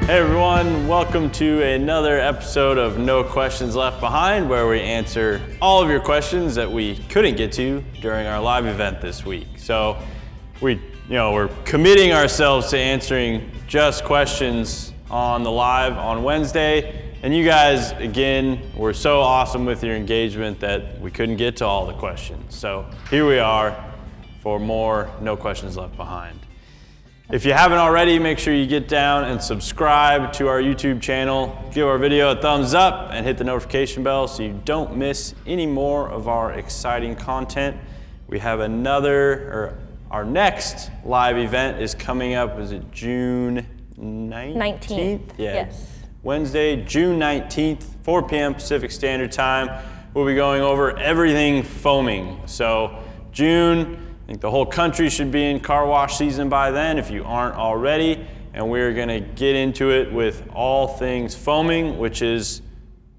Hey everyone, welcome to another episode of No Questions Left Behind, where we answer all of your questions that we couldn't get to during our live event this week. So we're committing ourselves to answering just questions on the live on Wednesday. And you guys, again, were so awesome with your engagement that we couldn't get to all the questions. So here we are for more No Questions Left Behind. If you haven't already, make sure you get down and subscribe to our YouTube channel. Give our video a thumbs up and hit the notification bell so you don't miss any more of our exciting content. We have our next live event is coming up. Is it June 19th? Yeah. Yes. Wednesday, June 19th, 4 p.m. Pacific Standard Time. We'll be going over everything foaming. So June, I think the whole country should be in car wash season by then if you aren't already. And we're gonna get into it with all things foaming, which is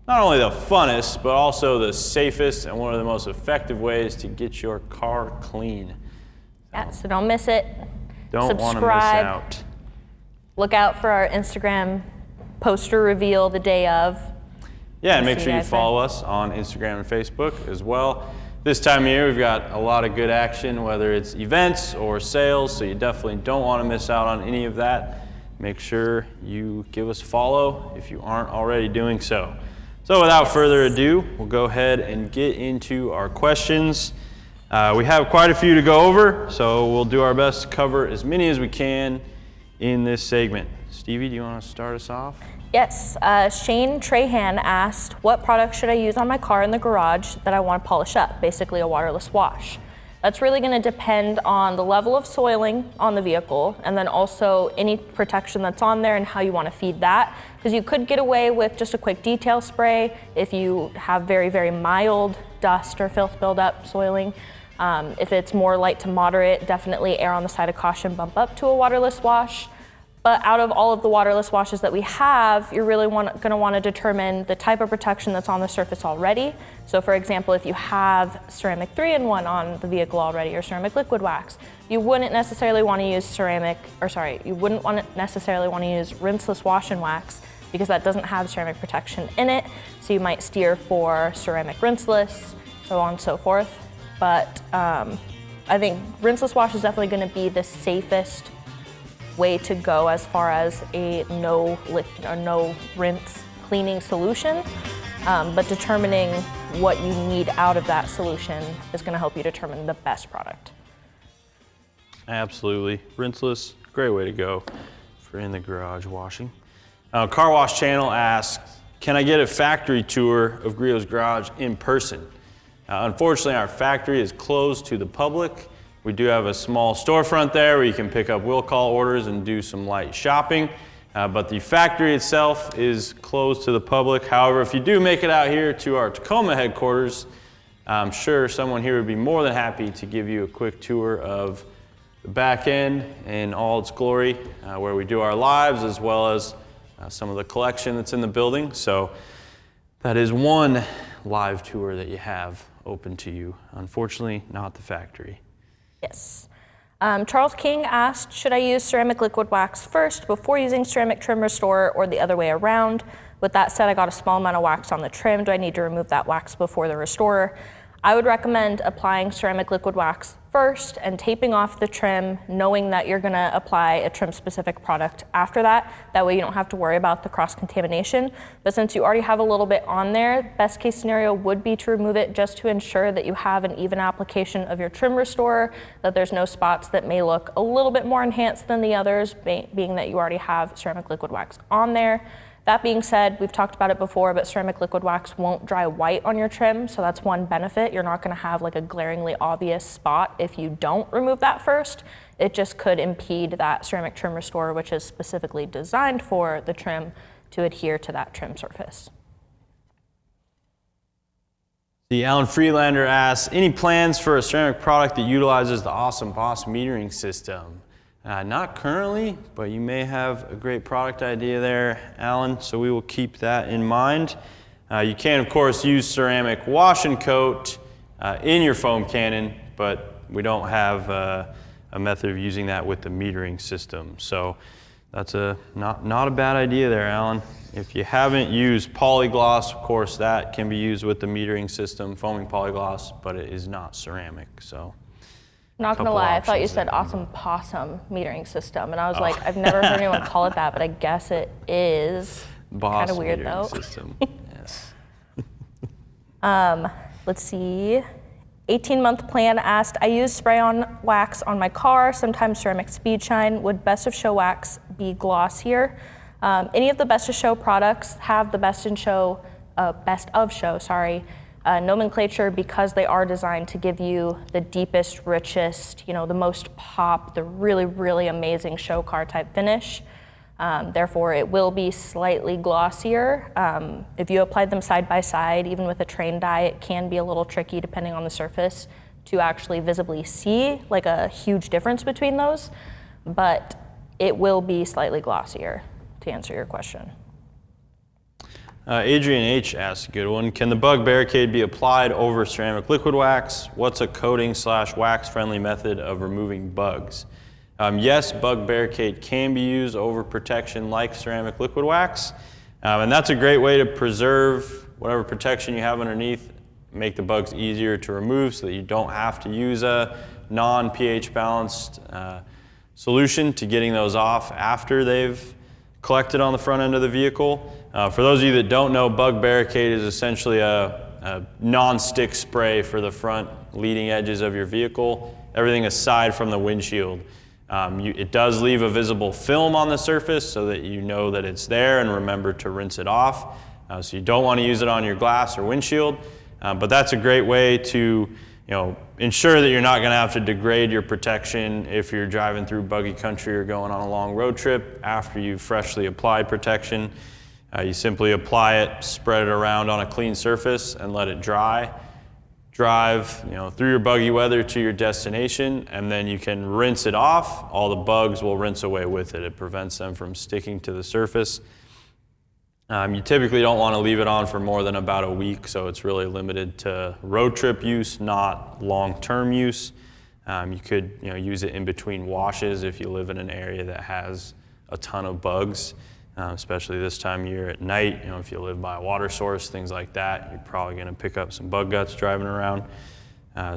not only the funnest, but also the safest and one of the most effective ways to get your car clean. Yeah, so don't miss it. Don't want to miss out. Look out for our Instagram poster reveal the day of. Yeah, and make sure you follow us on Instagram and Facebook as well. This time of year, we've got a lot of good action, whether it's events or sales, so you definitely don't want to miss out on any of that. Make sure you give us a follow if you aren't already doing so. So without further ado, we'll go ahead and get into our questions. We have quite a few to go over, so we'll do our best to cover as many as we can in this segment. Stevie, do you want to start us off? Yes, Shane Trahan asked, what product should I use on my car in the garage that I want to polish up? Basically a waterless wash. That's really going to depend on the level of soiling on the vehicle and then also any protection that's on there and how you want to feed that. Because you could get away with just a quick detail spray if you have very, very mild dust or filth buildup soiling. If it's more light to moderate, definitely err on the side of caution, bump up to a waterless wash. But out of all of the waterless washes that we have, you're really going to want to determine the type of protection that's on the surface already. So for example, if you have ceramic 3-in-1 on the vehicle already or ceramic liquid wax, you wouldn't necessarily want to use rinseless wash and wax because that doesn't have ceramic protection in it. So you might steer for ceramic rinseless, so on and so forth. But I think rinseless wash is definitely going to be the safest way to go as far as a no rinse cleaning solution. But determining what you need out of that solution is going to help you determine the best product. Absolutely. Rinseless, great way to go for in the garage washing. Car Wash Channel asks, can I get a factory tour of Griot's garage in person? Unfortunately, our factory is closed to the public. We do have a small storefront there where you can pick up will call orders and do some light shopping. But the factory itself is closed to the public. However, if you do make it out here to our Tacoma headquarters, I'm sure someone here would be more than happy to give you a quick tour of the back end in all its glory, where we do our lives as well as some of the collection that's in the building. So that is one live tour that you have open to you. Unfortunately, not the factory. Yes. Charles King asked, should I use ceramic liquid wax first before using ceramic trim restorer or the other way around? With that said, I got a small amount of wax on the trim. Do I need to remove that wax before the restorer? I would recommend applying ceramic liquid wax first and taping off the trim, knowing that you're gonna apply a trim specific product after that. That way you don't have to worry about the cross contamination. But since you already have a little bit on there, best case scenario would be to remove it just to ensure that you have an even application of your trim restorer, that there's no spots that may look a little bit more enhanced than the others, being that you already have ceramic liquid wax on there. That being said, we've talked about it before, but ceramic liquid wax won't dry white on your trim, so that's one benefit. You're not gonna have like a glaringly obvious spot if you don't remove that first. It just could impede that ceramic trim restorer, which is specifically designed for the trim, to adhere to that trim surface. The Alan Freelander asks, any plans for a ceramic product that utilizes the Awesome Boss metering system? Not currently, but you may have a great product idea there, Alan, so we will keep that in mind. You can, of course, use ceramic wash and coat in your foam cannon, but we don't have a method of using that with the metering system. So That's not a bad idea there, Alan. If you haven't used polygloss, of course, that can be used with the metering system, foaming polygloss, but it is not ceramic, so. Not gonna lie, I thought you said awesome possum metering system, and I was like, I've never heard anyone call it that, but I guess it is. Kind of weird though. System. Yes. Let's see. 18-month plan asked, I use spray-on wax on my car, sometimes ceramic speed shine. Would Best of Show wax be glossier? Any of the Best of Show products have the Best of Show nomenclature because they are designed to give you the deepest, richest, the most pop, the really, really amazing show car type finish. Therefore, it will be slightly glossier. If you apply them side by side, even with a train dye, it can be a little tricky depending on the surface to actually visibly see like a huge difference between those, but it will be slightly glossier to answer your question. Adrian H. asked a good one. Can the bug barricade be applied over ceramic liquid wax? What's a coating/wax friendly method of removing bugs? Yes, bug barricade can be used over protection like ceramic liquid wax. And that's a great way to preserve whatever protection you have underneath, make the bugs easier to remove so that you don't have to use a non-pH balanced solution to getting those off after they've collected on the front end of the vehicle. For those of you that don't know, bug barricade is essentially a non-stick spray for the front leading edges of your vehicle, everything aside from the windshield. It does leave a visible film on the surface so that you know that it's there and remember to rinse it off. So you don't want to use it on your glass or windshield, but that's a great way to ensure that you're not going to have to degrade your protection if you're driving through buggy country or going on a long road trip after you've freshly applied protection. You simply apply it, spread it around on a clean surface and let it dry. Drive through your buggy weather to your destination, and then you can rinse it off. All the bugs will rinse away with it. It prevents them from sticking to the surface. You typically don't want to leave it on for more than about a week, so it's really limited to road trip use, not long-term use. You could use it in between washes if you live in an area that has a ton of bugs. Especially this time of year at night, if you live by a water source, things like that, you're probably going to pick up some bug guts driving around.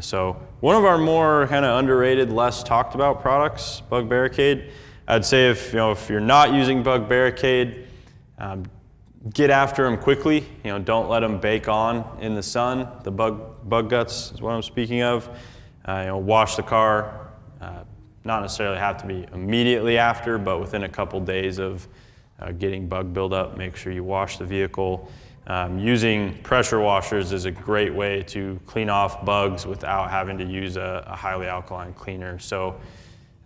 So one of our more kind of underrated, less talked about products, Bug Barricade. I'd say if you're not using Bug Barricade, get after them quickly. Don't let them bake on in the sun. The bug guts is what I'm speaking of. Wash the car. Not necessarily have to be immediately after, but within a couple days of getting bug buildup, make sure you wash the vehicle. Using pressure washers is a great way to clean off bugs without having to use a highly alkaline cleaner. So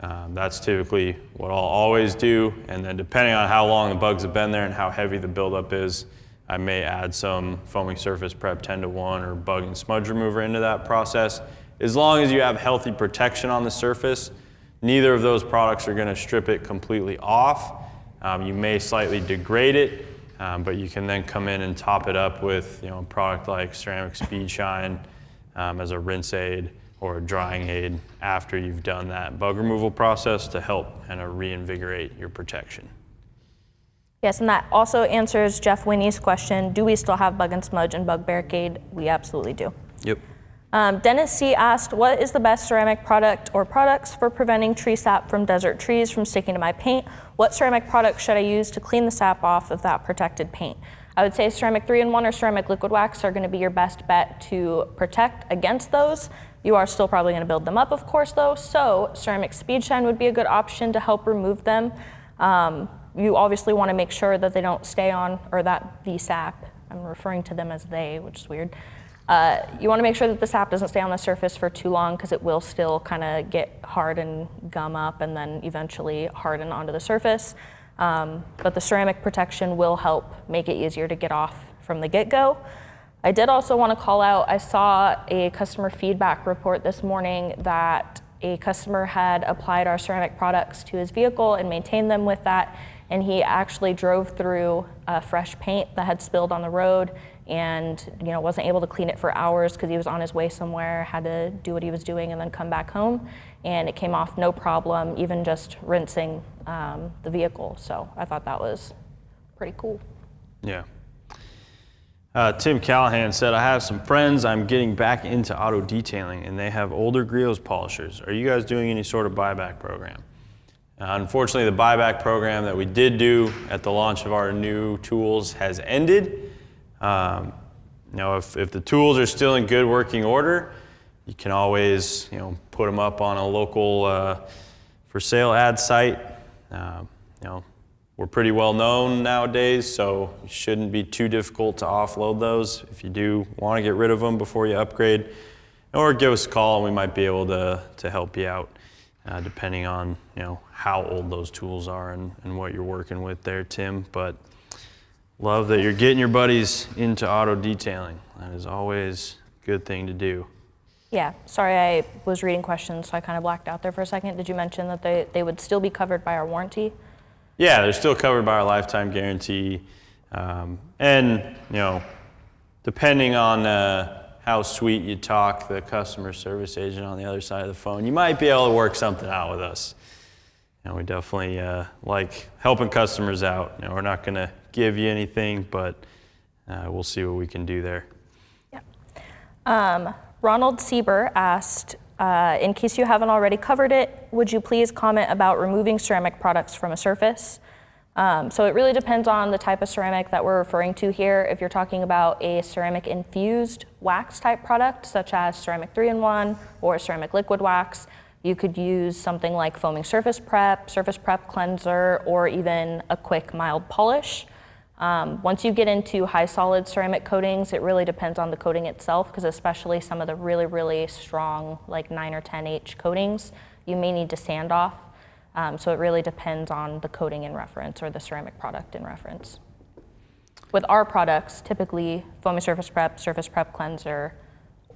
that's typically what I'll always do. And then depending on how long the bugs have been there and how heavy the buildup is, I may add some foaming surface prep 10-to-1 or bug and smudge remover into that process. As long as you have healthy protection on the surface, neither of those products are going to strip it completely off. You may slightly degrade it, but you can then come in and top it up with a product like ceramic speed shine as a rinse aid or a drying aid after you've done that bug removal process to help kind of reinvigorate your protection. Yes, and that also answers Jeff Winnie's question, do we still have Bug and Smudge and Bug Barricade? We absolutely do. Yep. Dennis C. asked, what is the best ceramic product or products for preventing tree sap from desert trees from sticking to my paint? What ceramic product should I use to clean the sap off of that protected paint? I would say ceramic 3-in-1 or ceramic liquid wax are going to be your best bet to protect against those. You are still probably going to build them up, of course, though, so ceramic speed shine would be a good option to help remove them. You obviously want to make sure that they don't stay on, or that the sap, I'm referring to them as they, which is weird. You want to make sure that the sap doesn't stay on the surface for too long because it will still kind of get hard and gum up and then eventually harden onto the surface. But the ceramic protection will help make it easier to get off from the get-go. I did also want to call out, I saw a customer feedback report this morning that a customer had applied our ceramic products to his vehicle and maintained them with that, and he actually drove through fresh paint that had spilled on the road and wasn't able to clean it for hours because he was on his way somewhere, had to do what he was doing and then come back home, and it came off no problem, even just rinsing the vehicle. So I thought that was pretty cool. Yeah. Tim Callahan said, I have some friends I'm getting back into auto detailing and they have older Griot polishers. Are you guys doing any sort of buyback program? Unfortunately, the buyback program that we did do at the launch of our new tools has ended. If the tools are still in good working order, you can always put them up on a local for sale ad site. We're pretty well known nowadays, so it shouldn't be too difficult to offload those if you do want to get rid of them before you upgrade. Or give us a call and we might be able to help you out, depending on how old those tools are and what you're working with there, Tim. But love that you're getting your buddies into auto detailing. That is always a good thing to do. Yeah, sorry, I was reading questions, so I kind of blacked out there for a second. Did you mention that they would still be covered by our warranty? Yeah, they're still covered by our lifetime guarantee. And depending on how sweet you talk the customer service agent on the other side of the phone, you might be able to work something out with us. We definitely like helping customers out. We're not going to give you anything, but we'll see what we can do there. Yeah. Ronald Sieber asked, in case you haven't already covered it, would you please comment about removing ceramic products from a surface? So it really depends on the type of ceramic that we're referring to here. If you're talking about a ceramic infused wax type product, such as ceramic 3-in-1 or ceramic liquid wax, you could use something like foaming surface prep cleanser, or even a quick mild polish. Once you get into high solid ceramic coatings, it really depends on the coating itself, because especially some of the really, really strong, like 9 or 10H coatings, you may need to sand off. So it really depends on the coating in reference or the ceramic product in reference. With our products, typically foaming surface prep cleanser,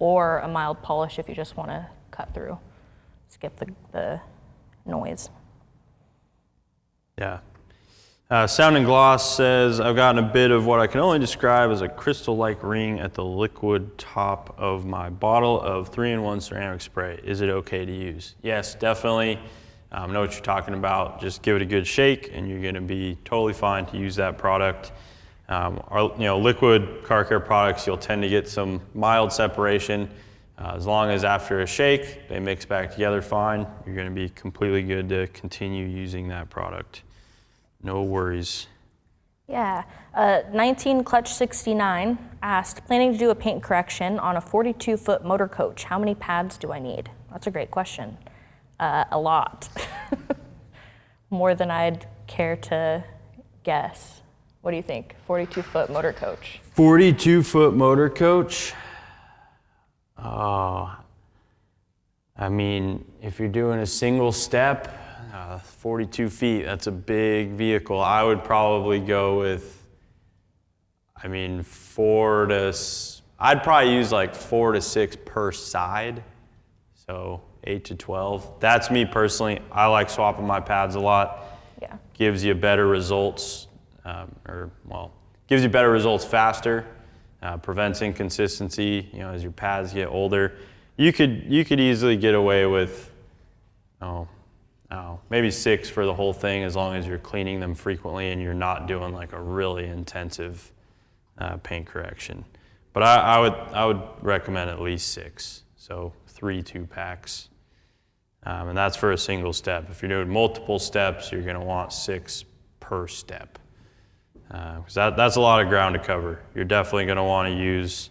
or a mild polish if you just want to cut through, skip the noise. Yeah. Sound and Gloss says, I've gotten a bit of what I can only describe as a crystal-like ring at the liquid top of my bottle of 3-in-1 ceramic spray. Is it okay to use? Yes, definitely. Know what you're talking about. Just give it a good shake and you're gonna be totally fine to use that product. Our liquid car care products, you'll tend to get some mild separation. As long as after a shake, they mix back together fine, you're gonna be completely good to continue using that product. No worries. Yeah, 19 Clutch 69 asked, planning to do a paint correction on a 42-foot motor coach. How many pads do I need? That's a great question. A lot. More than I'd care to guess. What do you think? 42-foot motor coach. 42-foot motor coach? Oh, I mean, if you're doing a single step, 42 feet, that's a big vehicle. I would probably go with, I'd probably use like 4 to 6 per side. So 8 to 12. That's me personally. I like swapping my pads a lot. Yeah. Gives you better results, gives you better results faster, prevents inconsistency, as your pads get older. You could easily get away with, maybe 6 for the whole thing, as long as you're cleaning them frequently and you're not doing like a really intensive paint correction. But I would recommend at least 6, so 3 2-packs. And that's for a single step. If you're doing multiple steps, you're gonna want 6 per step. Because that's a lot of ground to cover. You're definitely gonna wanna use,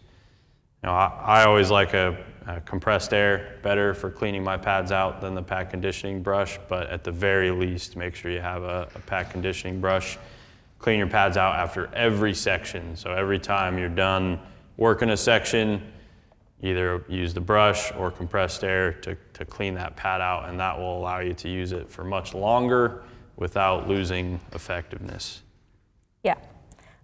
I always like a compressed air better for cleaning my pads out than the pad conditioning brush, but at the very least, make sure you have a pad conditioning brush. Clean your pads out after every section. So every time you're done working a section, either use the brush or compressed air to clean that pad out, and that will allow you to use it for much longer without losing effectiveness. Yeah.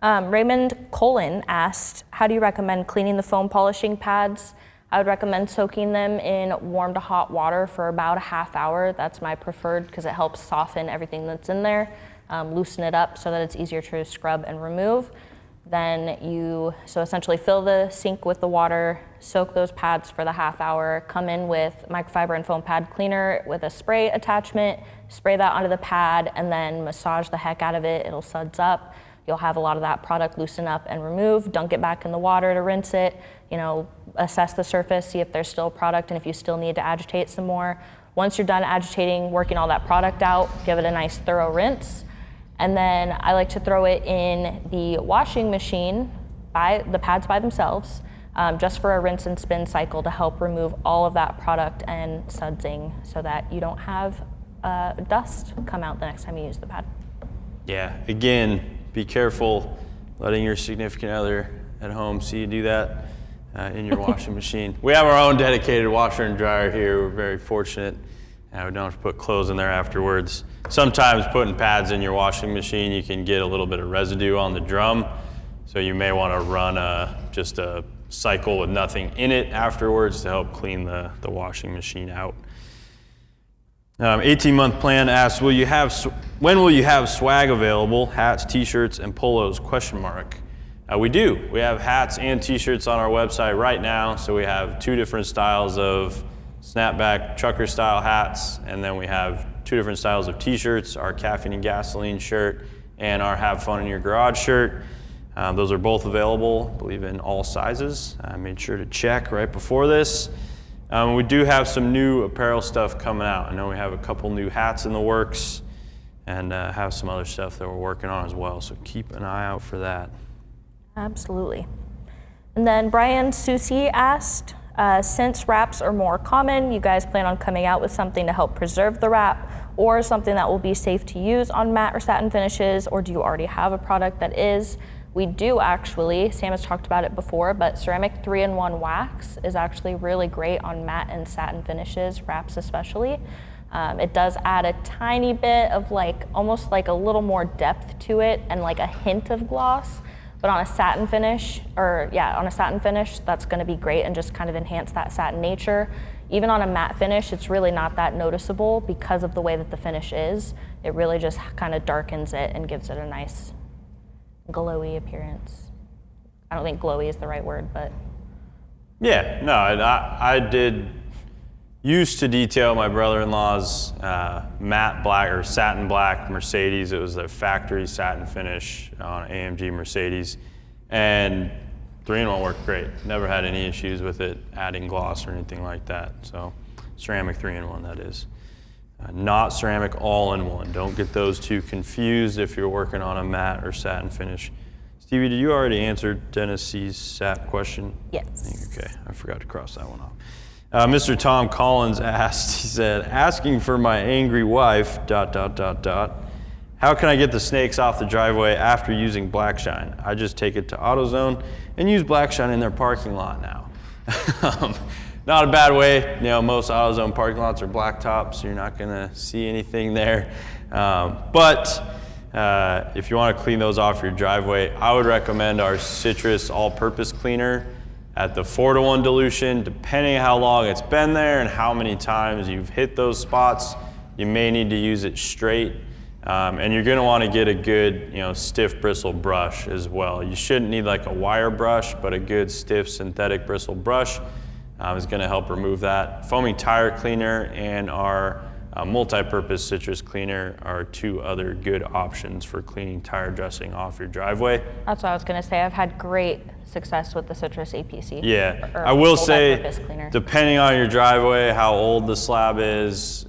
Raymond Colin asked, how do you recommend cleaning the foam polishing pads? I would recommend soaking them in warm to hot water for about a half hour. That's my preferred, because it helps soften everything that's in there, loosen it up so that it's easier to scrub and remove. Then you essentially fill the sink with the water, soak those pads for the half hour, come in with microfiber and foam pad cleaner with a spray attachment, spray that onto the pad, and then massage the heck out of it. It'll suds up. You'll have a lot of that product loosen up and remove, dunk it back in the water to rinse it, assess the surface, see if there's still product and if you still need to agitate some more. Once you're done agitating, working all that product out, give it a nice thorough rinse. And then I like to throw it in the washing machine, the pads by themselves, just for a rinse and spin cycle to help remove all of that product and sudsing so that you don't have dust come out the next time you use the pad. Yeah, again, be careful letting your significant other at home see you do that in your washing machine. We have our own dedicated washer and dryer here. We're very fortunate. We don't have to put clothes in there afterwards. Sometimes putting pads in your washing machine, you can get a little bit of residue on the drum. So you may want to run just a cycle with nothing in it afterwards to help clean the washing machine out. 18-month plan asks, when will you have swag available? Hats, t-shirts, and polos, ? We do. We have hats and t-shirts on our website right now. So we have 2 different styles of snapback trucker style hats, and then we have 2 different styles of t-shirts, our Caffeine and Gasoline shirt and our Have Fun in Your Garage shirt. Those are both available, I believe, in all sizes. I made sure to check right before this. We do have some new apparel stuff coming out. I know we have a couple new hats in the works and have some other stuff that we're working on as well, so keep an eye out for that. Absolutely. And then Brian Susi asked, since wraps are more common, you guys plan on coming out with something to help preserve the wrap or something that will be safe to use on matte or satin finishes, or do you already have a product that is? We do actually. Sam has talked about it before, but ceramic 3-in-1 wax is actually really great on matte and satin finishes, wraps especially. It does add a tiny bit of almost like a little more depth to it and like a hint of gloss. But on a satin finish, that's gonna be great and just kind of enhance that satin nature. Even on a matte finish, it's really not that noticeable because of the way that the finish is. It really just kind of darkens it and gives it a nice glowy appearance. I don't think glowy is the right word, but. Yeah, no, I did used to detail my brother-in-law's matte black or satin black Mercedes. It was a factory satin finish on an AMG Mercedes, and 3-in-1 worked great. Never had any issues with it adding gloss or anything like that. So ceramic 3-in-1, that is. Not ceramic all-in-one. Don't get those two confused if you're working on a matte or satin finish. Stevie, did you already answer Dennis C's SAT question? Yes. Okay, I forgot to cross that one off. Mr. Tom Collins asked, he said, asking for my angry wife, ... How can I get the snakes off the driveway after using Black Shine? I just take it to AutoZone and use Black Shine in their parking lot now. Not a bad way. Most AutoZone parking lots are blacktop, so you're not gonna see anything there. But if you wanna clean those off your driveway, I would recommend our Citrus all-purpose cleaner at the 4-to-1 dilution. Depending on how long it's been there and how many times you've hit those spots, you may need to use it straight. And you're gonna wanna get a good, stiff bristle brush as well. You shouldn't need like a wire brush, but a good stiff synthetic bristle brush is gonna help remove that. Foaming tire cleaner and our multi-purpose citrus cleaner are 2 other good options for cleaning tire dressing off your driveway. That's what I was gonna say. I've had great success with the Citrus APC. Yeah, I will say, depending on your driveway, how old the slab is,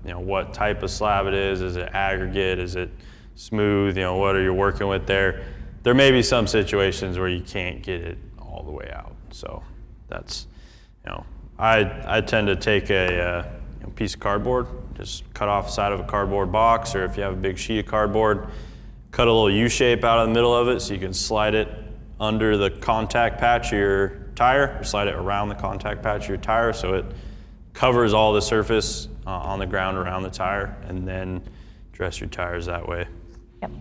what type of slab it is it aggregate, is it smooth, what are you working with there? There may be some situations where you can't get it all the way out. So that's, I tend to take a piece of cardboard, just cut off the side of a cardboard box, or if you have a big sheet of cardboard, cut a little U shape out of the middle of it so you can slide it under the contact patch of your tire, or slide it around the contact patch of your tire so it covers all the surface on the ground around the tire, and then dress your tires that way. Yep.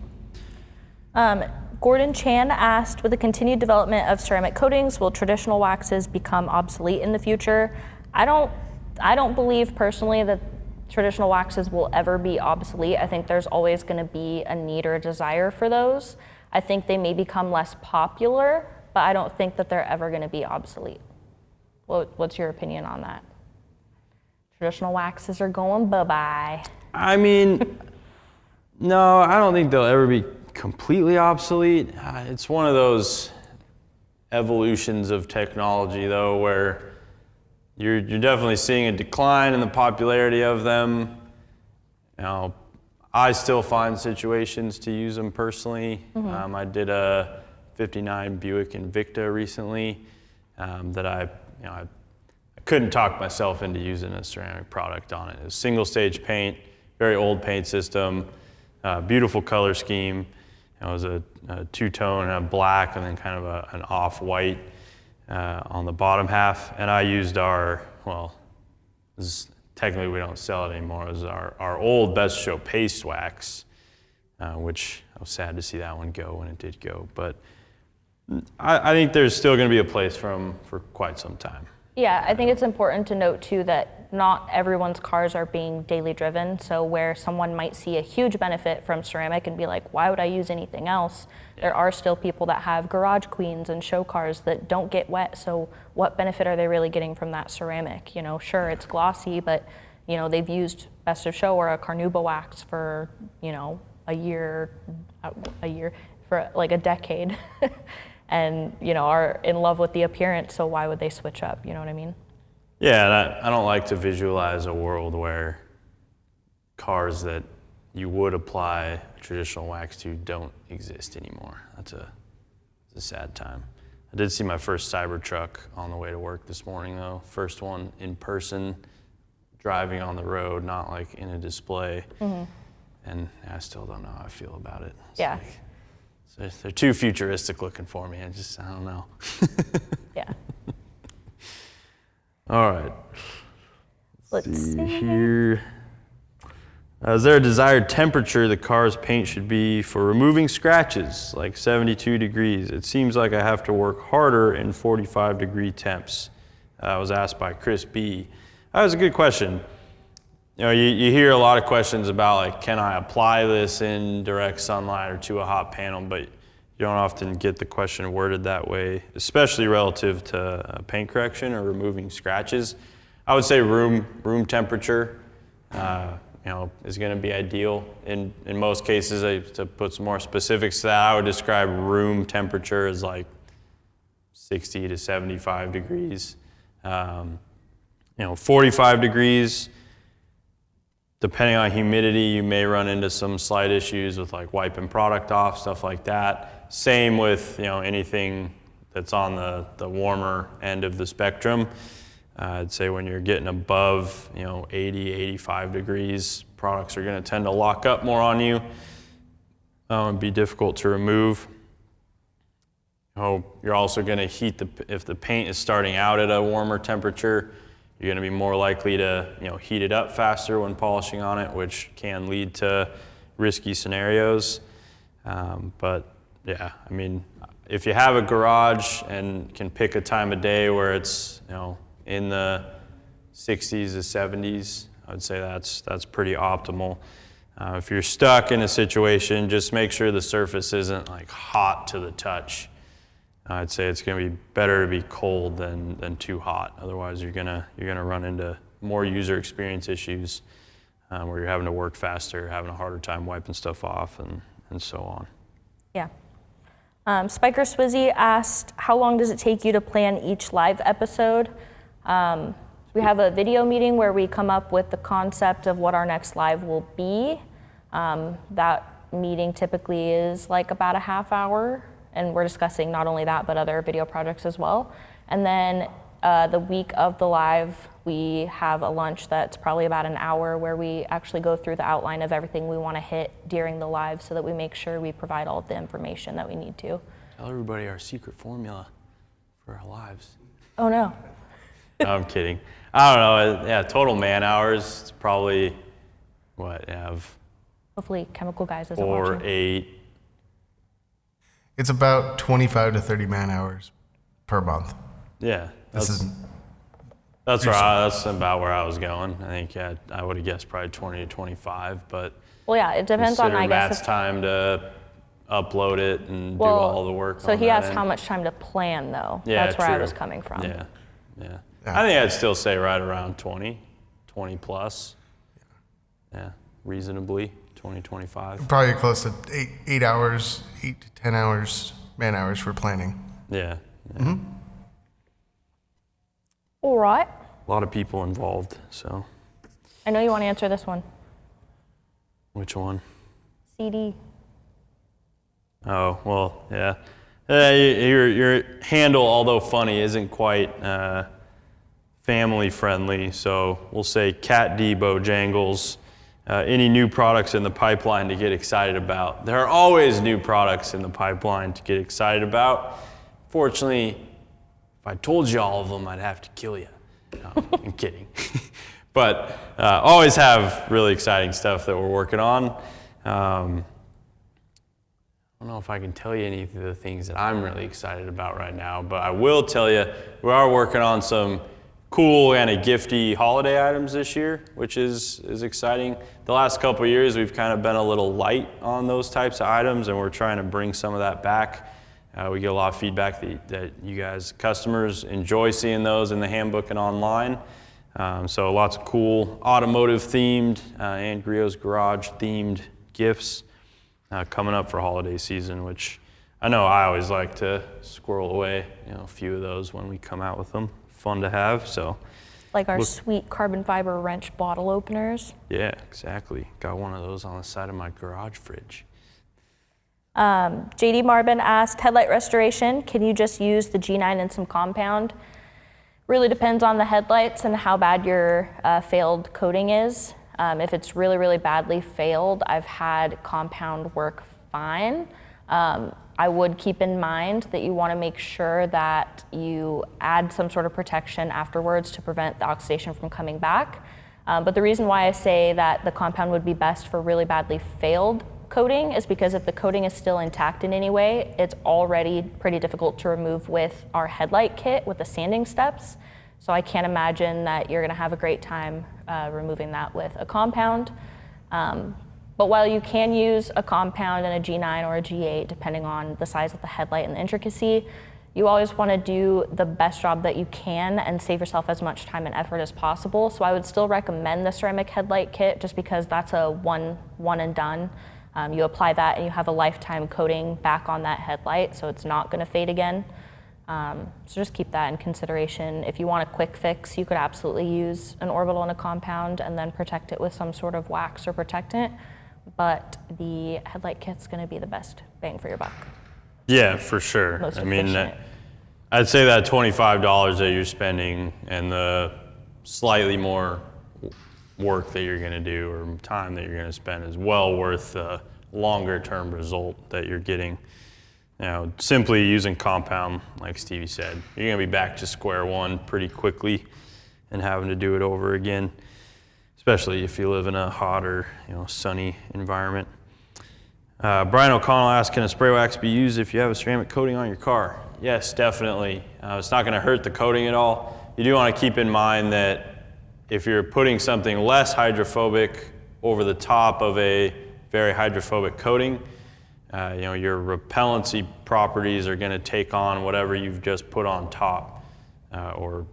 Gordon Chan asked, with the continued development of ceramic coatings, will traditional waxes become obsolete in the future? I don't believe personally that traditional waxes will ever be obsolete. I think there's always going to be a need or a desire for those. I think they may become less popular, but I don't think that they're ever going to be obsolete. What's your opinion on that? Traditional waxes are going bye-bye. I mean, no, I don't think they'll ever be completely obsolete. It's one of those evolutions of technology, though, where you're definitely seeing a decline in the popularity of them. You know, I still find situations to use them personally. I did a 59 Buick Invicta recently that I couldn't talk myself into using a ceramic product on it. It was single stage paint, very old paint system, beautiful color scheme. It was a two-tone and a black and then kind of an off-white on the bottom half. And I used technically we don't sell it anymore. It was our old Best Show paste wax, which I was sad to see that one go when it did go. But I think there's still going to be a place for quite some time. Yeah, I think it's important to note too that not everyone's cars are being daily driven. So where someone might see a huge benefit from ceramic and be like, why would I use anything else? Yeah. There are still people that have garage queens and show cars that don't get wet. So what benefit are they really getting from that ceramic? You know, sure, it's glossy, but you know, they've used Best of Show or a Carnauba wax for, you know, a year for like a decade. And, you know, are in love with the appearance, so why would they switch up? You know what I mean? Yeah, and I don't like to visualize a world where cars that you would apply traditional wax to don't exist anymore. It's a sad time. I did see my first Cybertruck on the way to work this morning, though. First one in person, driving on the road, not like in a display. And I still don't know how I feel about it. Yeah. So they're too futuristic looking for me. I don't know. Yeah. All right. Let's see here. Is there a desired temperature the car's paint should be for removing scratches, like 72 degrees? It seems like I have to work harder in 45-degree temps. I was asked by Chris B. That was a good question. You know, you hear a lot of questions about, like, can I apply this in direct sunlight or to a hot panel, but you don't often get the question worded that way, especially relative to paint correction or removing scratches. I would say room temperature, is going to be ideal. In most cases, to put some more specifics to that, I would describe room temperature as like 60 to 75 degrees. 45 degrees, depending on humidity, you may run into some slight issues with like wiping product off, stuff like that. Same with anything that's on the warmer end of the spectrum. I'd say when you're getting above 80, 85 degrees, products are going to tend to lock up more on you and be difficult to remove. You're also going to heat if the paint is starting out at a warmer temperature, you're going to be more likely to heat it up faster when polishing on it, which can lead to risky scenarios. But yeah, I mean, if you have a garage and can pick a time of day where it's in the 60s to 70s, I would say that's pretty optimal. If you're stuck in a situation, just make sure the surface isn't like hot to the touch. I'd say it's going to be better to be cold than too hot. Otherwise, you're gonna run into more user experience issues where you're having to work faster, having a harder time wiping stuff off, and so on. Yeah. Spiker Swizzy asked, how long does it take you to plan each live episode? We have a video meeting where we come up with the concept of what our next live will be. That meeting typically is like about a half hour, and we're discussing not only that, but other video projects as well. And then the week of the live, we have a lunch that's probably about an hour where we actually go through the outline of everything we want to hit during the live so that we make sure we provide all of the information that we need to. Tell everybody our secret formula for our lives. Oh no. No, I'm kidding. I don't know. Yeah, total man hours, it's probably, Hopefully Chemical Guys isn't 4, watching. 8. It's about 25 to 30 man hours per month. Yeah. That's about where I was going. I think I would have guessed probably 20 to 25, but Well, yeah, it depends on, I guess. Matt's time to upload it and do all the work. So on he that asked end. how much time to plan, though. Yeah, That's where I true. was coming from. Yeah. I think I'd still say right around 20 plus. Yeah, reasonably 20, 25. Probably close to 8 hours, 8 to 10 hours, man hours for planning. Yeah. All right. A lot of people involved, so. I know you want to answer this one. Which one? CD. Oh, well, yeah. Your handle, although funny, isn't quite family friendly. So we'll say Cat D Bojangles. Any new products in the pipeline to get excited about? There are always new products in the pipeline to get excited about. Fortunately, if I told you all of them, I'd have to kill you. No, I'm kidding. But always have really exciting stuff that we're working on. I don't know if I can tell you any of the things that I'm really excited about right now, but I will tell you we are working on some cool and gifty holiday items this year, which is exciting. The last couple of years, we've kind of been a little light on those types of items, and we're trying to bring some of that back. We get a lot of feedback that you guys, customers, enjoy seeing those in the handbook and online. So lots of cool automotive-themed and Griot's Garage-themed gifts coming up for holiday season, which I know I always like to squirrel away, a few of those when we come out with them. Fun to have, so. Like our sweet carbon fiber wrench bottle openers. Yeah, exactly. Got one of those on the side of my garage fridge. JD Marbin asked, headlight restoration, can you just use the G9 and some compound? Really depends on the headlights and how bad your failed coating is. If it's really, really badly failed, I've had compound work fine. I would keep in mind that you want to make sure that you add some sort of protection afterwards to prevent the oxidation from coming back. But the reason why I say that the compound would be best for really badly failed coating is because if the coating is still intact in any way, it's already pretty difficult to remove with our headlight kit with the sanding steps. So I can't imagine that you're going to have a great time removing that with a compound. But while you can use a compound and a G9 or a G8, depending on the size of the headlight and the intricacy, you always want to do the best job that you can and save yourself as much time and effort as possible. So I would still recommend the ceramic headlight kit just because that's a one and done. You apply that and you have a lifetime coating back on that headlight, so it's not going to fade again. So just keep that in consideration. If you want a quick fix, you could absolutely use an orbital and a compound and then protect it with some sort of wax or protectant. But the headlight kit's going to be the best bang for your buck. Yeah, for sure. Most I mean, efficient. I'd say that $25 that you're spending and the slightly more work that you're going to do or time that you're going to spend is well worth the longer term result that you're getting. Simply using compound, like Stevie said, you're going to be back to square one pretty quickly and having to do it over again, especially if you live in a hot or sunny environment. Brian O'Connell asked, can a spray wax be used if you have a ceramic coating on your car? Yes, definitely. It's not going to hurt the coating at all. You do want to keep in mind that if you're putting something less hydrophobic over the top of a very hydrophobic coating, your repellency properties are going to take on whatever you've just put on top, or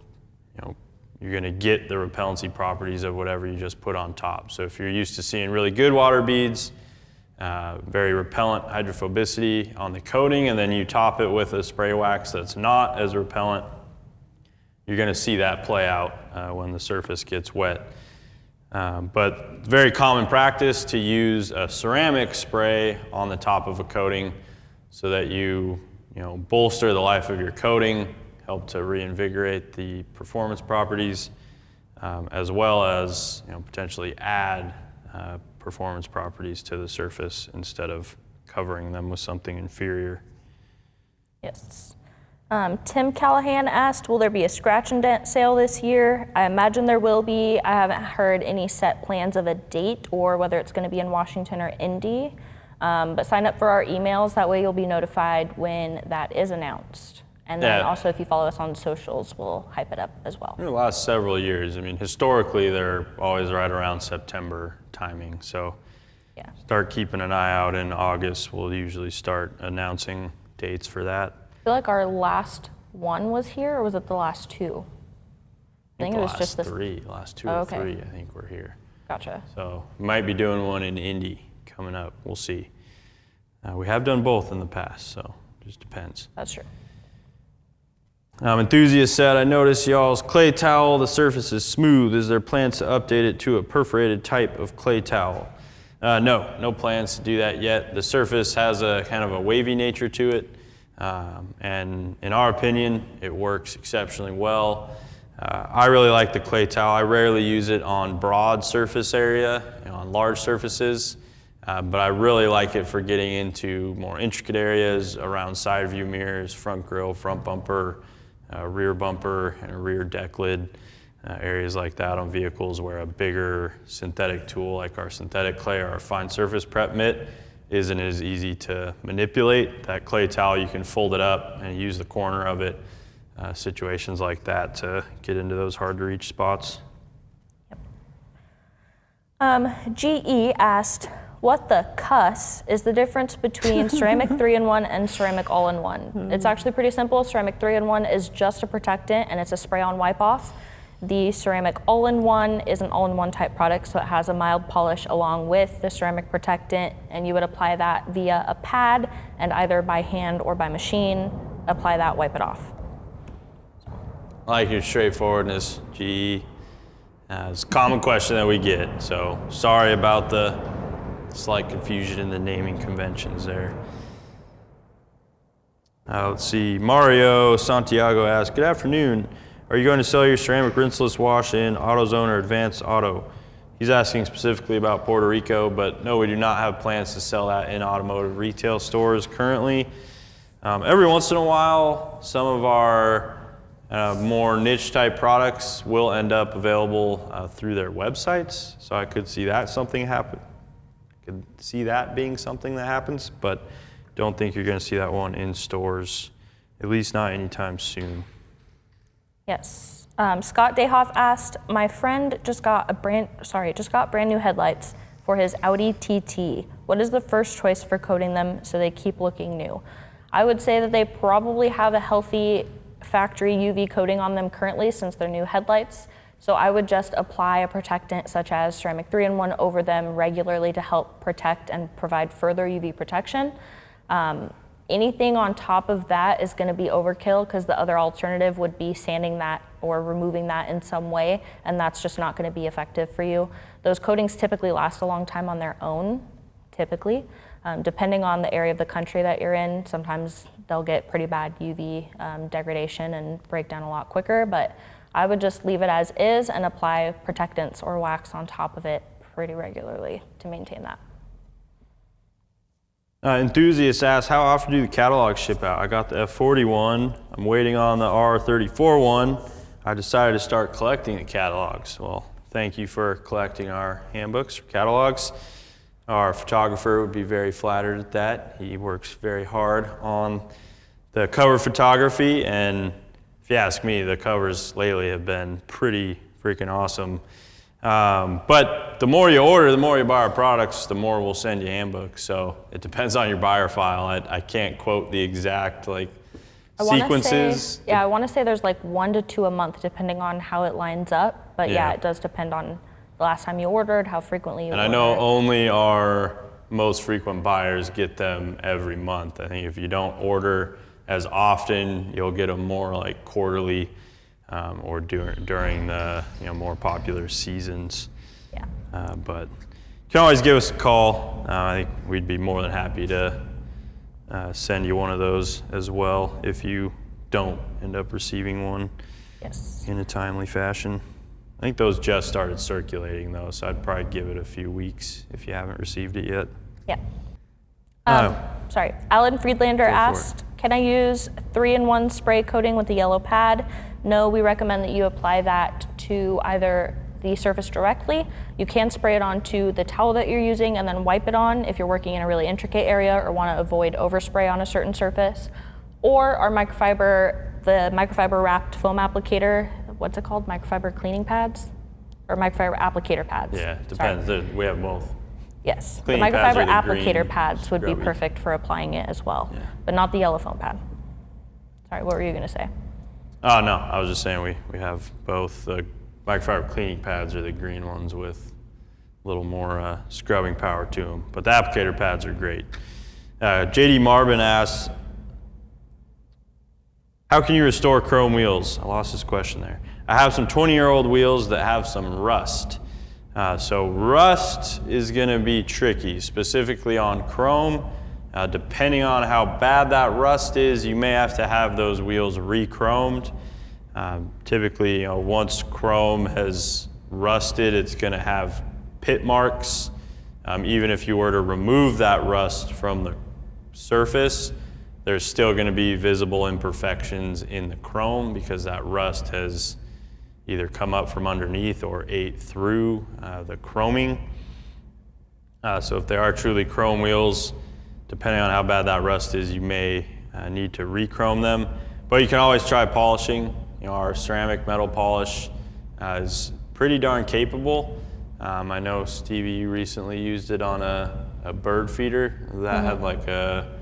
you're going to get the repellency properties of whatever you just put on top. So if you're used to seeing really good water beads, very repellent hydrophobicity on the coating, and then you top it with a spray wax that's not as repellent, you're going to see that play out when the surface gets wet. But very common practice to use a ceramic spray on the top of a coating so that you bolster the life of your coating, help to reinvigorate the performance properties, as well as potentially add performance properties to the surface instead of covering them with something inferior. Yes. Tim Callahan asked, will there be a scratch and dent sale this year? I imagine there will be. I haven't heard any set plans of a date or whether it's going to be in Washington or Indy. But sign up for our emails. That way you'll be notified when that is announced. And then also if you follow us on socials, we'll hype it up as well. In the last several years, historically they're always right around September timing. So Yeah. Start keeping an eye out in August. We'll usually start announcing dates for that. I feel like our last one was here, or was it the last two? I think it was just the last two or three, I think we're here. Gotcha. So might be doing one in Indy coming up. We'll see. We have done both in the past, so it just depends. That's true. Enthusiast said, I noticed y'all's clay towel, the surface is smooth. Is there plans to update it to a perforated type of clay towel? No plans to do that yet. The surface has a kind of a wavy nature to it. And in our opinion, it works exceptionally well. I really like the clay towel. I rarely use it on broad surface area, on large surfaces, but I really like it for getting into more intricate areas around side view mirrors, front grille, front bumper, rear bumper, and rear deck lid, areas like that on vehicles where a bigger synthetic tool like our synthetic clay or our fine surface prep mitt isn't as easy to manipulate. That clay towel, you can fold it up and use the corner of it, situations like that to get into those hard to reach spots. GE asked, what the cuss is the difference between ceramic 3-in-1 and ceramic all-in-one? It's actually pretty simple. Ceramic 3-in-1 is just a protectant and it's a spray-on wipe-off. The ceramic all-in-one is an all-in-one type product, so it has a mild polish along with the ceramic protectant, and you would apply that via a pad and either by hand or by machine, apply that, wipe it off. I like your straightforwardness, GE. It's a common question that we get, so sorry about the slight confusion in the naming conventions there. Let's see, Mario Santiago asked, good afternoon. Are you going to sell your ceramic rinseless wash in AutoZone or Advanced Auto? He's asking specifically about Puerto Rico, but no, we do not have plans to sell that in automotive retail stores currently. Every once in a while, some of our more niche type products will end up available through their websites. So I could see that being something that happens, but don't think you're going to see that one in stores, at least not anytime soon. Yes. Scott Dayhoff asked, my friend just got brand new headlights for his Audi TT. What is the first choice for coating them so they keep looking new? I would say that they probably have a healthy factory UV coating on them currently since they're new headlights. So I would just apply a protectant such as ceramic 3-in-1 over them regularly to help protect and provide further UV protection. Anything on top of that is going to be overkill because the other alternative would be sanding that or removing that in some way, and that's just not going to be effective for you. Those coatings typically last a long time on their own, typically. Depending on the area of the country that you're in, sometimes they'll get pretty bad UV degradation and break down a lot quicker, but I would just leave it as is and apply protectants or wax on top of it pretty regularly to maintain that. Enthusiast asks, how often do the catalogs ship out? I got the F40 one. I'm waiting on the R34 one. I decided to start collecting the catalogs. Well, thank you for collecting our handbooks or catalogs. Our photographer would be very flattered at that. He works very hard on the cover photography, and if you ask me, the covers lately have been pretty freaking awesome. But the more you order, the more you buy our products, the more we'll send you handbooks. So it depends on your buyer file. I can't quote the exact sequences. I want to say there's like 1 to 2 a month depending on how it lines up. But yeah, it does depend on the last time you ordered, how frequently you ordered. And I know only our most frequent buyers get them every month. I think if you don't order as often, you'll get them more like quarterly. Or during the more popular seasons. Yeah. But you can always give us a call. I think we'd be more than happy to send you one of those as well if you don't end up receiving one in a timely fashion. I think those just started circulating though, so I'd probably give it a few weeks if you haven't received it yet. Yeah. Sorry, Alan Friedlander asked, can I use 3-in-1 spray coating with the yellow pad? No, we recommend that you apply that to either the surface directly. You can spray it onto the towel that you're using and then wipe it on if you're working in a really intricate area or want to avoid overspray on a certain surface. Or our the microfiber wrapped foam applicator, what's it called? Microfiber cleaning pads? Or microfiber applicator pads. Yeah, it depends. We have both. Yes, the Cleaning pads microfiber are the applicator green, pads would be scrubby. perfect for applying it as well, Yeah. but not the yellow foam pad. Sorry, what were you gonna say? Oh, no, I was just saying we have both. The microfiber cleaning pads are the green ones with a little more scrubbing power to them, but the applicator pads are great. JD Marvin asks, how can you restore chrome wheels? I lost this question there. I have some 20-year-old wheels that have some rust. So rust is going to be tricky, specifically on chrome. Depending on how bad that rust is, you may have to have those wheels re-chromed. Typically, once chrome has rusted, it's going to have pit marks. Even if you were to remove that rust from the surface, there's still going to be visible imperfections in the chrome because that rust has either come up from underneath or ate through the chroming. So if they are truly chrome wheels, depending on how bad that rust is, you may need to re-chrome them. But you can always try polishing. Our ceramic metal polish is pretty darn capable. I know, Stevie, you recently used it on a bird feeder that had like a,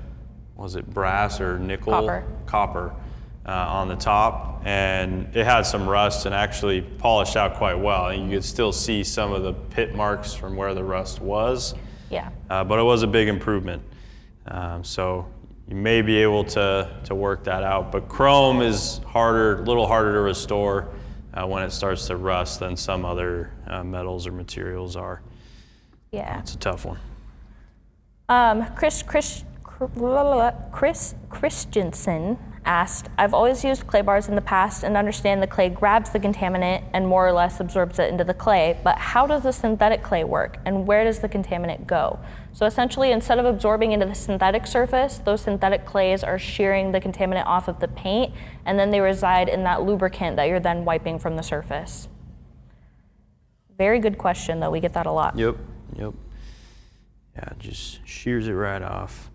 was it brass or nickel? Copper on the top, and it had some rust and actually polished out quite well. And you could still see some of the pit marks from where the rust was. Yeah. But it was a big improvement. So you may be able to work that out. But chrome is a little harder to restore when it starts to rust than some other metals or materials are. Yeah. It's a tough one. Chris Christensen asked, I've always used clay bars in the past and understand the clay grabs the contaminant and more or less absorbs it into the clay, but how does the synthetic clay work and where does the contaminant go? So essentially, instead of absorbing into the synthetic surface, those synthetic clays are shearing the contaminant off of the paint, and then they reside in that lubricant that you're then wiping from the surface. Very good question, though. We get that a lot. Yep. Yeah, it just shears it right off.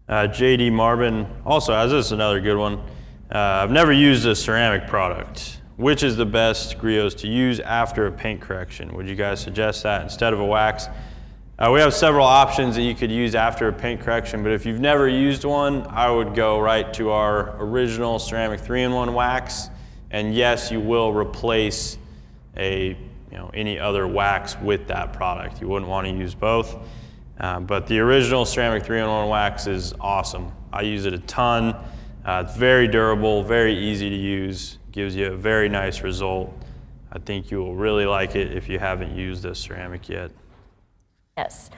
JD Marvin also has this, another good one. I've never used a ceramic product. Which is the best griots to use after a paint correction? Would you guys suggest that instead of a wax? We have several options that you could use after a paint correction, but if you've never used one, I would go right to our original ceramic 3-in-1 wax. And yes, you will replace any other wax with that product. You wouldn't want to use both. But the original ceramic 3-in-1 wax is awesome. I use it a ton. It's very durable, very easy to use, gives you a very nice result. I think you will really like it if you haven't used a ceramic yet. Yes.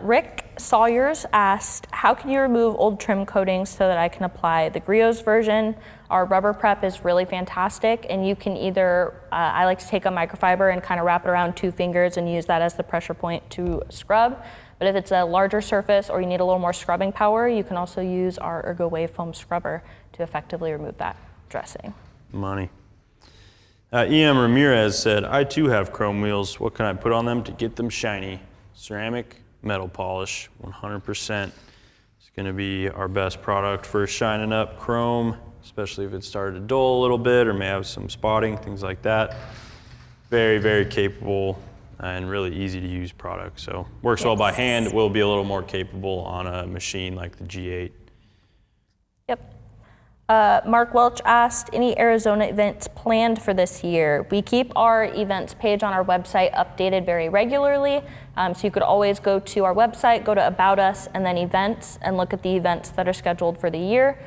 Rick Sawyers asked, how can you remove old trim coatings so that I can apply the Griot's version? Our rubber prep is really fantastic, and you can either, I like to take a microfiber and kind of wrap it around 2 fingers and use that as the pressure point to scrub. But if it's a larger surface or you need a little more scrubbing power, you can also use our Ergo Wave Foam Scrubber to effectively remove that dressing. Money. E.M. Ramirez said, I too have chrome wheels. What can I put on them to get them shiny? Ceramic metal polish, 100%. It's going to be our best product for shining up chrome, especially if it started to dull a little bit or may have some spotting, things like that. Very, very capable and really easy to use product. So works well by hand. It will be a little more capable on a machine like the G8. Yep. Mark Welch asked, any Arizona events planned for this year? We keep our events page on our website updated very regularly. So you could always go to our website, go to About Us, and then Events, and look at the events that are scheduled for the year.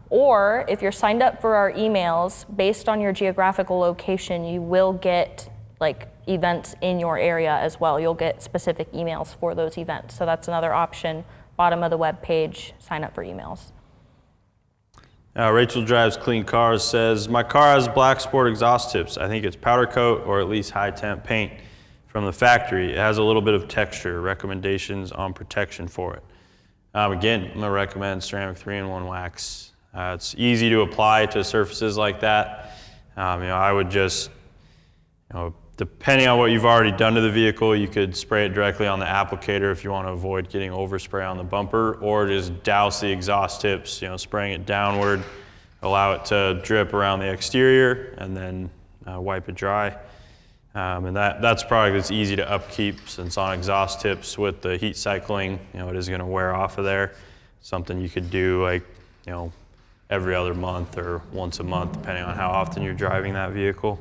Or if you're signed up for our emails, based on your geographical location, you will get events in your area as well. You'll get specific emails for those events. So that's another option. Bottom of the web page, sign up for emails. Rachel Drives Clean Cars says, my car has black sport exhaust tips. I think it's powder coat or at least high temp paint from the factory. It has a little bit of texture. Recommendations on protection for it. Again, I'm gonna recommend ceramic 3-in-1 wax. It's easy to apply to surfaces like that. I would just, depending on what you've already done to the vehicle, you could spray it directly on the applicator if you want to avoid getting overspray on the bumper, or just douse the exhaust tips, spraying it downward, allow it to drip around the exterior, and then wipe it dry. And that's a product that's easy to upkeep since on exhaust tips with the heat cycling, it is going to wear off of there. Something you could do like, every other month or once a month, depending on how often you're driving that vehicle.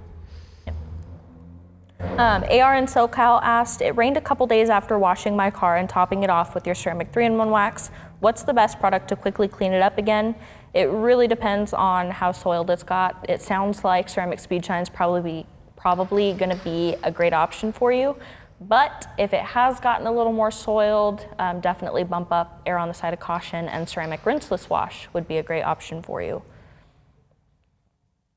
AR in SoCal asked, it rained a couple days after washing my car and topping it off with your ceramic 3-in-1 wax. What's the best product to quickly clean it up again? It really depends on how soiled it's got. It sounds like ceramic speed shine is probably going to be a great option for you. But if it has gotten a little more soiled, definitely bump up err on the side of caution, and ceramic rinseless wash would be a great option for you.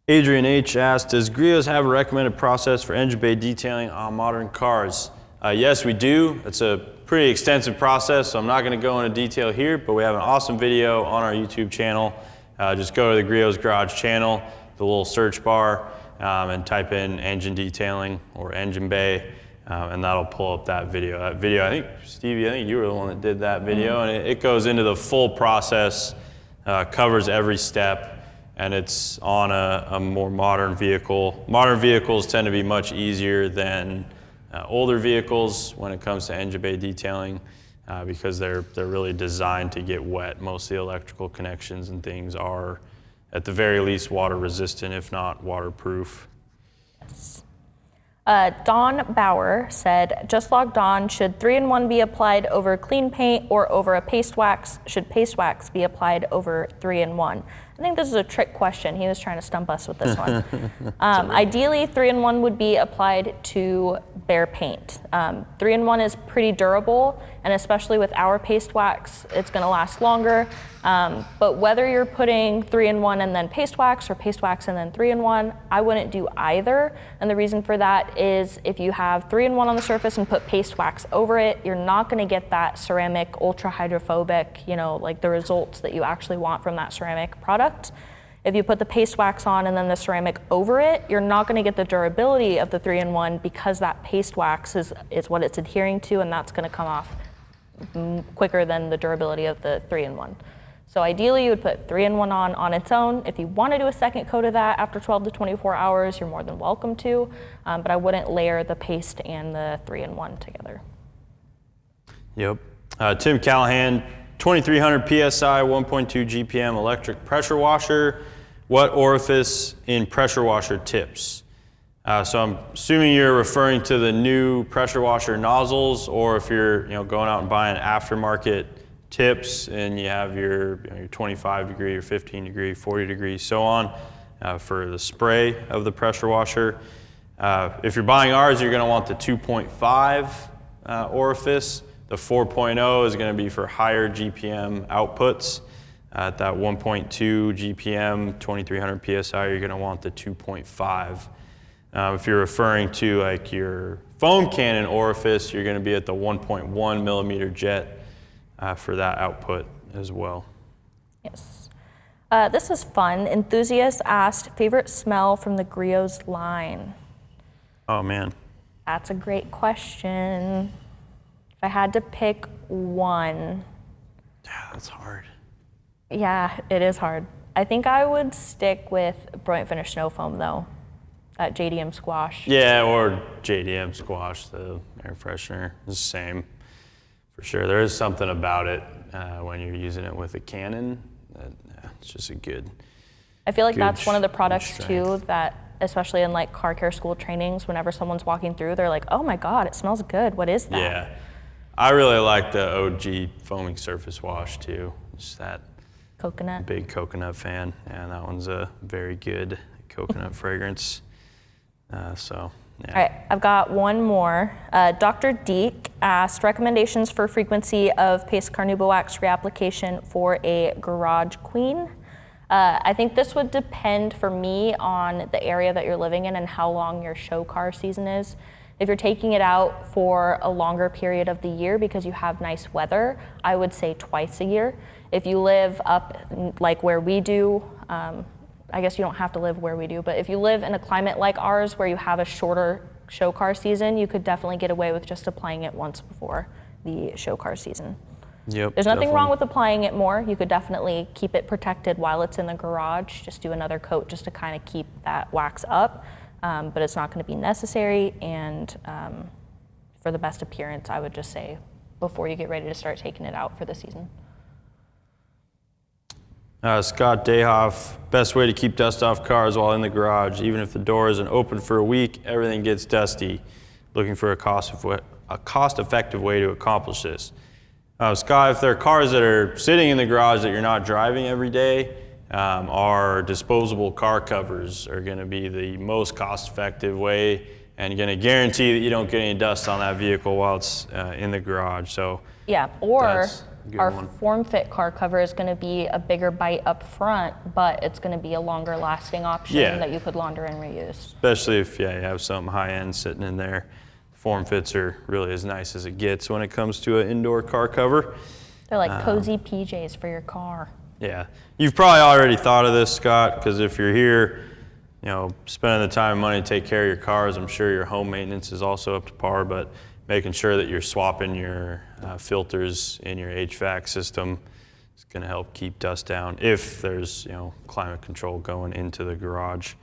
Adrian H. asked, does Griot have a recommended process for engine bay detailing on modern cars? Yes, we do. It's a pretty extensive process, so I'm not going to go into detail here, but we have an awesome video on our YouTube channel. Just go to the Griot's Garage channel, the little search bar, and type in engine detailing or engine bay, and that'll pull up that video. That video, I think, Stevie, you were the one that did that video, and it goes into the full process, covers every step, and it's on a more modern vehicle. Modern vehicles tend to be much easier than older vehicles when it comes to engine bay detailing because they're really designed to get wet. Most of the electrical connections and things are, at the very least, water resistant, if not waterproof. Yes. Dawn Bauer said, just logged on, should 3-in-1 be applied over clean paint or over a paste wax? Should paste wax be applied over 3-in-1? I think this is a trick question. He was trying to stump us with this one. Ideally, 3-in-1 would be applied to bare paint. 3-in-1 is pretty durable, and especially with our paste wax, it's going to last longer. But whether you're putting 3-in-1 and then paste wax or paste wax and then 3-in-1, I wouldn't do either. And the reason for that is if you have 3-in-1 on the surface and put paste wax over it, you're not going to get that ceramic ultra hydrophobic, like the results that you actually want from that ceramic product. If you put the paste wax on and then the ceramic over it, you're not going to get the durability of the 3-in-1 because that paste wax is what it's adhering to, and that's going to come off quicker than the durability of the 3-in-1. So ideally, you would put 3-in-1 on its own. If you want to do a second coat of that after 12 to 24 hours, you're more than welcome to, but I wouldn't layer the paste and the 3-in-1 together. Yep. Tim Callahan, 2300 PSI, 1.2 GPM electric pressure washer. What orifice in pressure washer tips? So I'm assuming you're referring to the new pressure washer nozzles, or if you're going out and buying aftermarket tips and you have your 25 degree or 15 degree, 40 degree, so on, for the spray of the pressure washer. If you're buying ours, you're going to want the 2.5 orifice. The 4.0 is going to be for higher GPM outputs. At that 1.2 GPM, 2300 PSI, you're going to want the 2.5. If you're referring to like your foam cannon orifice, you're going to be at the 1.1 millimeter jet for that output as well. Yes. This is fun. Enthusiast asked, favorite smell from the Griot's line? Oh man. That's a great question. If I had to pick one. Yeah, that's hard. Yeah, it is hard. I think I would stick with Brilliant Finish Snow Foam though. That JDM Squash. Yeah, or JDM Squash, the air freshener is the same for sure. There is something about it when you're using it with a cannon that it's just a good. I feel like that's one of the products too that, especially in like car care school trainings, whenever someone's walking through, they're like, "Oh my God, it smells good. What is that?" Yeah, I really like the OG foaming surface wash too. Just that coconut. Big coconut fan, and that one's a very good coconut fragrance. So, yeah. All right, I've got one more. Dr. Deek asked recommendations for frequency of paste carnauba wax reapplication for a garage queen. I think this would depend for me on the area that you're living in and how long your show car season is. If you're taking it out for a longer period of the year because you have nice weather, I would say twice a year. If you live up like where we do, I guess you don't have to live where we do, but if you live in a climate like ours where you have a shorter show car season, you could definitely get away with just applying it once before the show car season. Yep. There's nothing wrong with applying it more. You could definitely keep it protected while it's in the garage. Just do another coat just to kind of keep that wax up. but it's not going to be necessary. And for the best appearance, I would just say before you get ready to start taking it out for the season. Scott Dayhoff, best way to keep dust off cars while in the garage. Even if the door isn't open for a week, everything gets dusty. Looking for a cost-effective way to accomplish this. Scott, if there are cars that are sitting in the garage that you're not driving every day, our disposable car covers are going to be the most cost-effective way and going to guarantee that you don't get any dust on that vehicle while it's in the garage. So yeah, or our one. form-fit car cover is going to be a bigger bite up front, but it's going to be a longer-lasting option that you could launder and reuse. Especially if you have something high-end sitting in there. Form fits are really as nice as it gets when it comes to an indoor car cover. They're like cozy PJs for your car. Yeah, you've probably already thought of this, Scott, because if you're here, spending the time and money to take care of your cars, I'm sure your home maintenance is also up to par, but making sure that you're swapping your filters in your HVAC system is going to help keep dust down if there's, climate control going into the garage.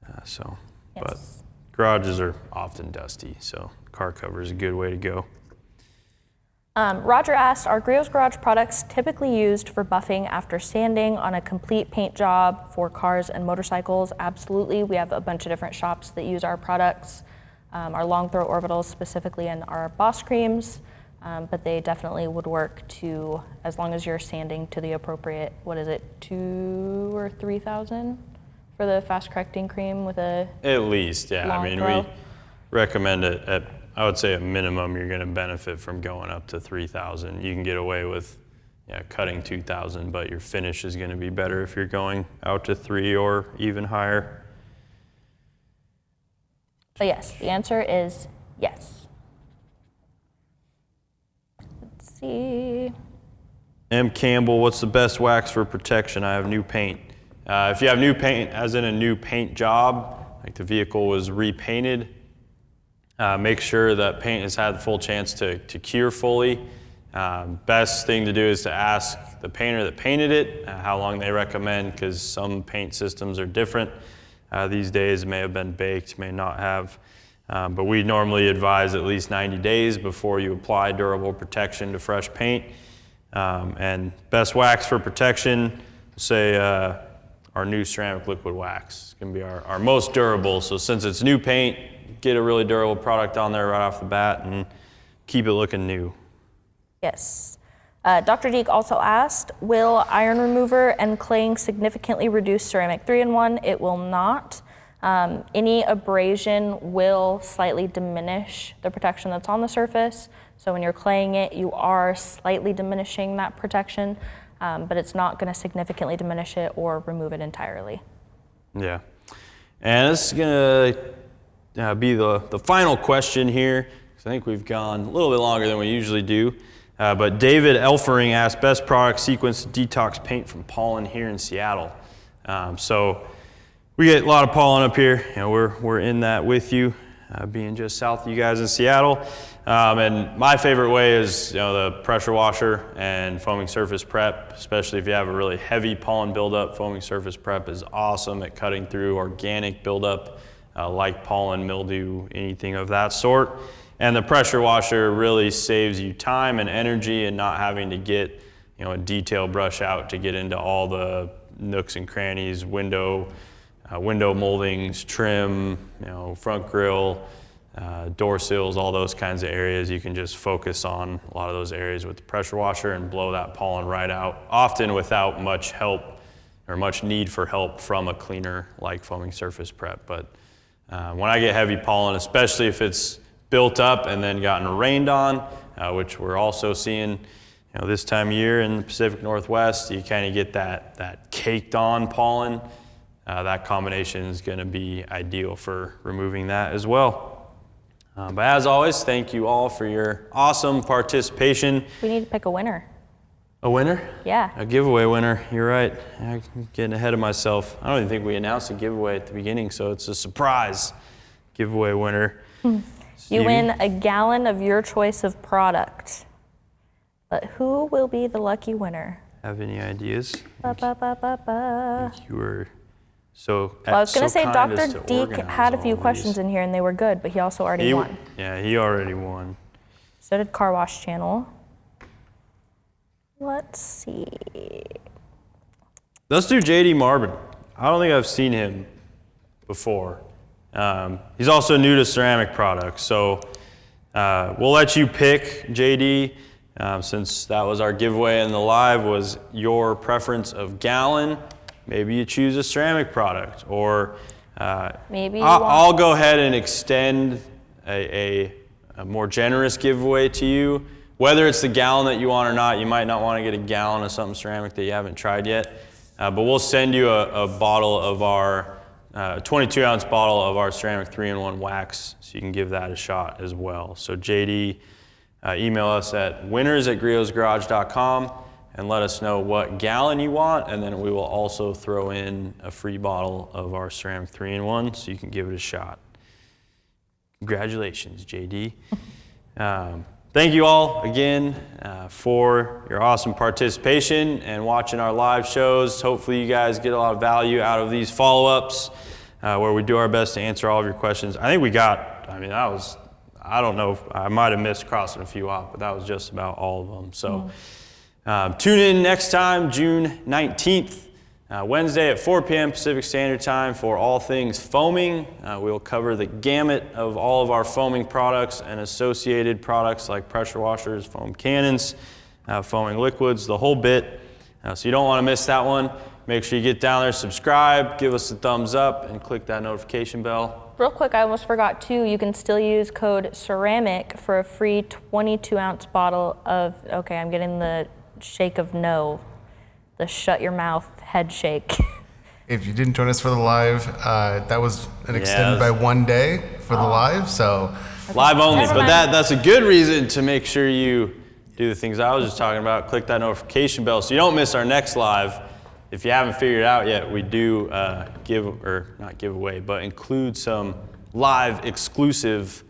Yes. But garages are often dusty, so car cover is a good way to go. Roger asked, are Griot's garage products typically used for buffing after sanding on a complete paint job for cars and motorcycles? Absolutely. We have a bunch of different shops that use our products, our long throw orbitals specifically, and our Boss creams, but they definitely would work to, as long as you're sanding to the appropriate, 2,000 or 3,000 for the fast correcting cream with a At least, yeah. long I mean, throw. we recommend it at, I would say, a minimum, you're going to benefit from going up to 3,000. You can get away with cutting 2,000, but your finish is going to be better if you're going out to 3 or even higher. But yes, the answer is yes. Let's see. M. Campbell, what's the best wax for protection? I have new paint. If you have new paint, as in a new paint job, like the vehicle was repainted, make sure that paint has had the full chance to cure fully. Best thing to do is to ask the painter that painted it how long they recommend, because some paint systems are different. These days may have been baked, may not have. But we normally advise at least 90 days before you apply durable protection to fresh paint. And best wax for protection, say our new ceramic liquid wax. It's gonna be our most durable. So since it's new paint, get a really durable product on there right off the bat and keep it looking new. Yes. Dr. Deek also asked, will iron remover and claying significantly reduce ceramic 3-in-1? It will not. Any abrasion will slightly diminish the protection that's on the surface. So when you're claying it, you are slightly diminishing that protection, but it's not going to significantly diminish it or remove it entirely. Yeah. And this is going to be the final question here, because I think we've gone a little bit longer than we usually do. But David Elfering asked, best product sequence to detox paint from pollen here in Seattle. So we get a lot of pollen up here. We're in that with you, being just south of you guys in Seattle. And my favorite way is the pressure washer and foaming surface prep, especially if you have a really heavy pollen buildup. Foaming surface prep is awesome at cutting through organic buildup like pollen, mildew, anything of that sort. And the pressure washer really saves you time and energy and not having to get a detail brush out to get into all the nooks and crannies, window moldings, trim, front grille, door sills, all those kinds of areas. You can just focus on a lot of those areas with the pressure washer and blow that pollen right out, often without much help or much need for help from a cleaner like foaming surface prep. But when I get heavy pollen, especially if it's built up and then gotten rained on, which we're also seeing this time of year in the Pacific Northwest, you kind of get that caked on pollen. That combination is going to be ideal for removing that as well. But as always, thank you all for your awesome participation. We need to pick a winner. A winner? Yeah. A giveaway winner, you're right. I'm getting ahead of myself. I don't even think we announced a giveaway at the beginning, so it's a surprise giveaway winner. You win a gallon of your choice of product. But who will be the lucky winner? Have any ideas? Ba, ba, ba, ba, ba. You were So Well, I was going to so say kind as Dr. to Deke organize had a all few of questions these. in here, and they were good, but he also already won. Yeah, he already won. So did Car Wash Channel. Let's see. Let's do JD Marbin. I don't think I've seen him before. He's also new to ceramic products, so we'll let you pick, JD, since that was our giveaway in the live, was your preference of gallon. Maybe you choose a ceramic product, or Maybe I'll go ahead and extend a more generous giveaway to you. Whether it's the gallon that you want or not, you might not want to get a gallon of something ceramic that you haven't tried yet, but we'll send you a bottle of our 22-ounce bottle of our ceramic 3-in-1 wax, so you can give that a shot as well. So JD, email us at winners@griotsgarage.com and let us know what gallon you want, and then we will also throw in a free bottle of our ceramic 3-in-1 so you can give it a shot. Congratulations, JD. Thank you all again for your awesome participation and watching our live shows. Hopefully you guys get a lot of value out of these follow-ups where we do our best to answer all of your questions. I think we got, I mean, that was, I don't know, if I might have missed crossing a few off, but that was just about all of them. So tune in next time, June 19th. Wednesday at 4 p.m. Pacific Standard Time for all things foaming. We'll cover the gamut of all of our foaming products and associated products like pressure washers, foam cannons, foaming liquids, the whole bit. So you don't want to miss that one. Make sure you get down there, subscribe, give us a thumbs up, and click that notification bell. Real quick, I almost forgot too, you can still use code CERAMIC for a free 22-ounce bottle of, okay, I'm getting the shake of no, the shut your mouth head shake. If you didn't join us for the live, that was an extended by 1 day for the live, so. Live only, Never but mind. that's a good reason to make sure you do the things I was just talking about. Click that notification bell so you don't miss our next live. If you haven't figured it out yet, we do not give away, but include some live exclusive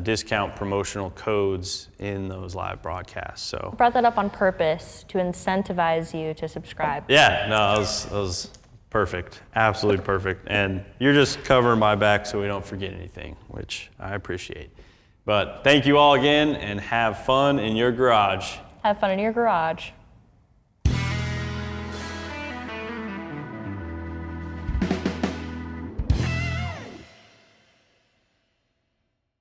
discount promotional codes in those live broadcasts. So I brought that up on purpose to incentivize you to subscribe. yeah, no, that was perfect, absolutely perfect. And you're just covering my back so we don't forget anything, which I appreciate. But thank you all again, and have fun in your garage. Have fun in your garage.